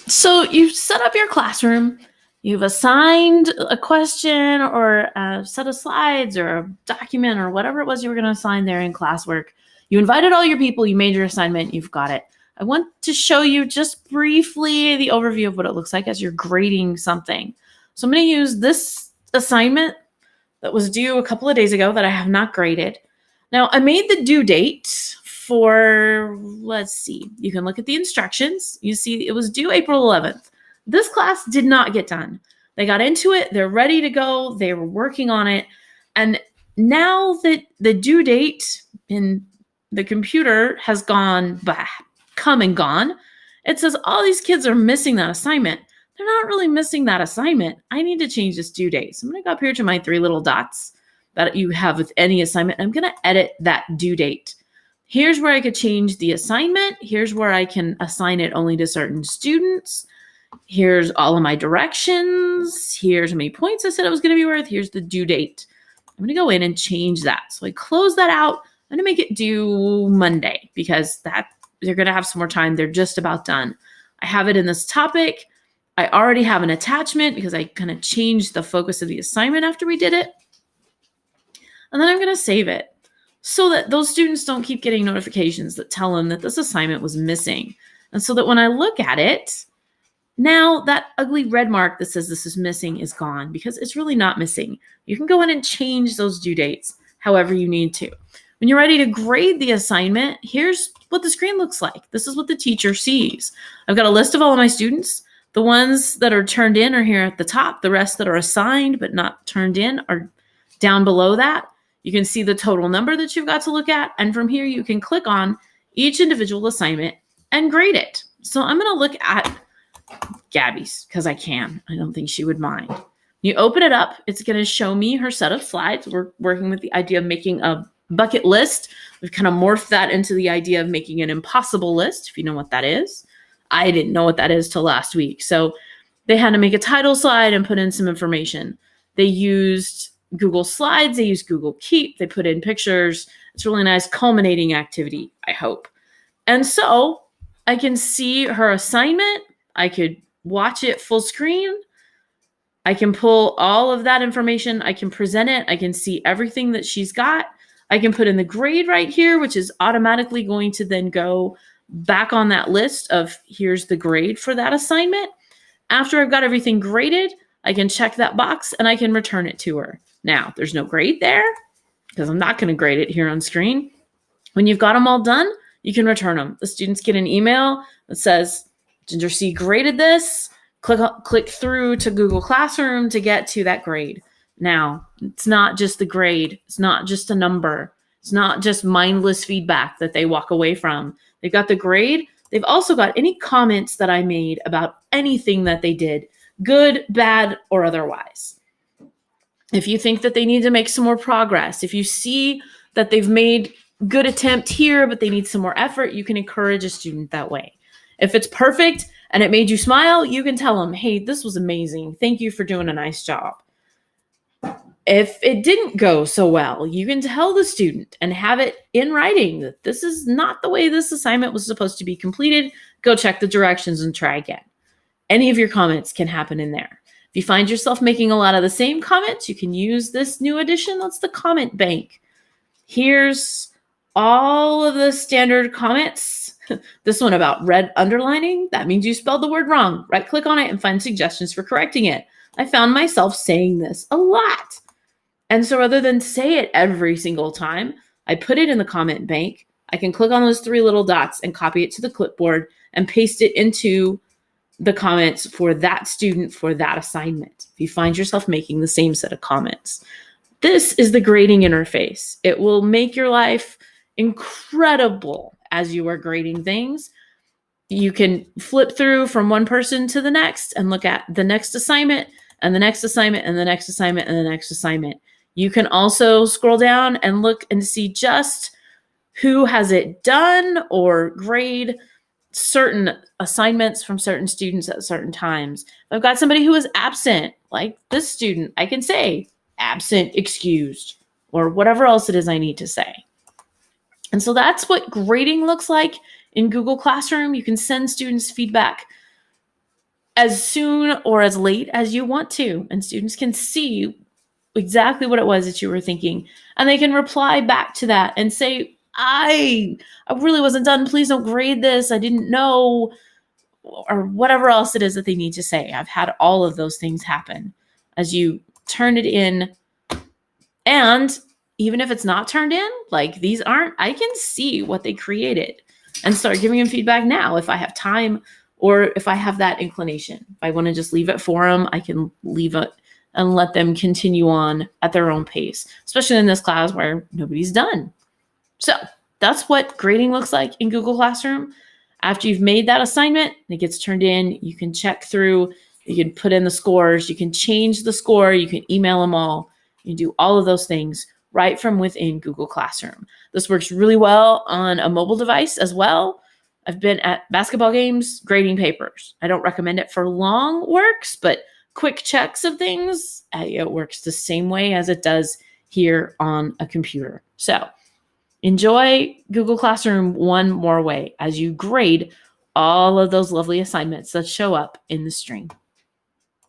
So you've set up your classroom, you've assigned a question or a set of slides or a document or whatever it was you were going to assign there in classwork. You invited all your people, you made your assignment, you've got it. I want to show you just briefly the overview of what it looks like as you're grading something. So I'm going to use this assignment that was due a couple of days ago that I have not graded. Now, I made the due date for, let's see, you can look at the instructions. You see it was due April 11th. This class did not get done. They got into it. They're ready to go. They were working on it. And now that the due date in the computer has come and gone, it says all these kids are missing that assignment. They're not really missing that assignment. I need to change this due date. So I'm going to go up here to my 3 little dots that you have with any assignment. I'm going to edit that due date. Here's where I could change the assignment. Here's where I can assign it only to certain students. Here's all of my directions. Here's how many points I said it was going to be worth. Here's the due date. I'm going to go in and change that. So I close that out. I'm going to make it due Monday because they're going to have some more time. They're just about done. I have it in this topic. I already have an attachment because I kind of changed the focus of the assignment after we did it. And then I'm going to save it so that those students don't keep getting notifications that tell them that this assignment was missing. And so that when I look at it, now that ugly red mark that says this is missing is gone because it's really not missing. You can go in and change those due dates however you need to. When you're ready to grade the assignment, here's what the screen looks like. This is what the teacher sees. I've got a list of all of my students. The ones that are turned in are here at the top. The rest that are assigned but not turned in are down below that. You can see the total number that you've got to look at. And from here, you can click on each individual assignment and grade it. So I'm going to look at Gabby's because I can. I don't think she would mind. You open it up. It's going to show me her set of slides. We're working with the idea of making a bucket list. We've kind of morphed that into the idea of making an impossible list, if you know what that is. I didn't know what that is till last week. So they had to make a title slide and put in some information. They used Google Slides. They used Google Keep. They put in pictures. It's a really nice culminating activity, I hope. And so I can see her assignment. I could watch it full screen. I can pull all of that information. I can present it. I can see everything that she's got. I can put in the grade right here, which is automatically going to then go back on that list of here's the grade for that assignment. After I've got everything graded, I can check that box and I can return it to her. Now, there's no grade there because I'm not going to grade it here on screen. When you've got them all done, you can return them. The students get an email that says, Ginger C graded this. Click through to Google Classroom to get to that grade. Now, it's not just the grade. It's not just a number. It's not just mindless feedback that they walk away from. They've got the grade. They've also got any comments that I made about anything that they did, good, bad, or otherwise. If you think that they need to make some more progress, if you see that they've made good attempt here, but they need some more effort, you can encourage a student that way. If it's perfect and it made you smile, you can tell them, hey, this was amazing. Thank you for doing a nice job. If it didn't go so well, you can tell the student and have it in writing that this is not the way this assignment was supposed to be completed. Go check the directions and try again. Any of your comments can happen in there. If you find yourself making a lot of the same comments, you can use this new addition. That's the comment bank. Here's all of the standard comments. This one about red underlining, that means you spelled the word wrong. Right-click on it and find suggestions for correcting it. I found myself saying this a lot. And so rather than say it every single time, I put it in the comment bank. I can click on those 3 little dots and copy it to the clipboard and paste it into the comments for that student for that assignment. If you find yourself making the same set of comments, this is the grading interface. It will make your life incredible as you are grading things. You can flip through from one person to the next and look at the next assignment and the next assignment and the next assignment and the next assignment. You can also scroll down and look and see just who has it done or grade certain assignments from certain students at certain times. If I've got somebody who is absent, like this student, I can say absent, excused, or whatever else it is I need to say. And so that's what grading looks like in Google Classroom. You can send students feedback as soon or as late as you want to, and students can see exactly what it was that you were thinking, and they can reply back to that and say, I really wasn't done. Please don't grade this. I didn't know, or whatever else it is that they need to say. I've had all of those things happen as you turn it in. And even if it's not turned in, like these aren't, I can see what they created and start giving them feedback now if I have time or if I have that inclination. If I want to just leave it for them, I can leave it and let them continue on at their own pace, especially in this class where nobody's done. So that's what grading looks like in Google Classroom. After you've made that assignment and it gets turned in, you can check through, you can put in the scores, you can change the score, you can email them all, you can do all of those things right from within Google Classroom. This works really well on a mobile device as well. I've been at basketball games grading papers. I don't recommend it for long works, but quick checks of things, it works the same way as it does here on a computer. So enjoy Google Classroom one more way as you grade all of those lovely assignments that show up in the stream.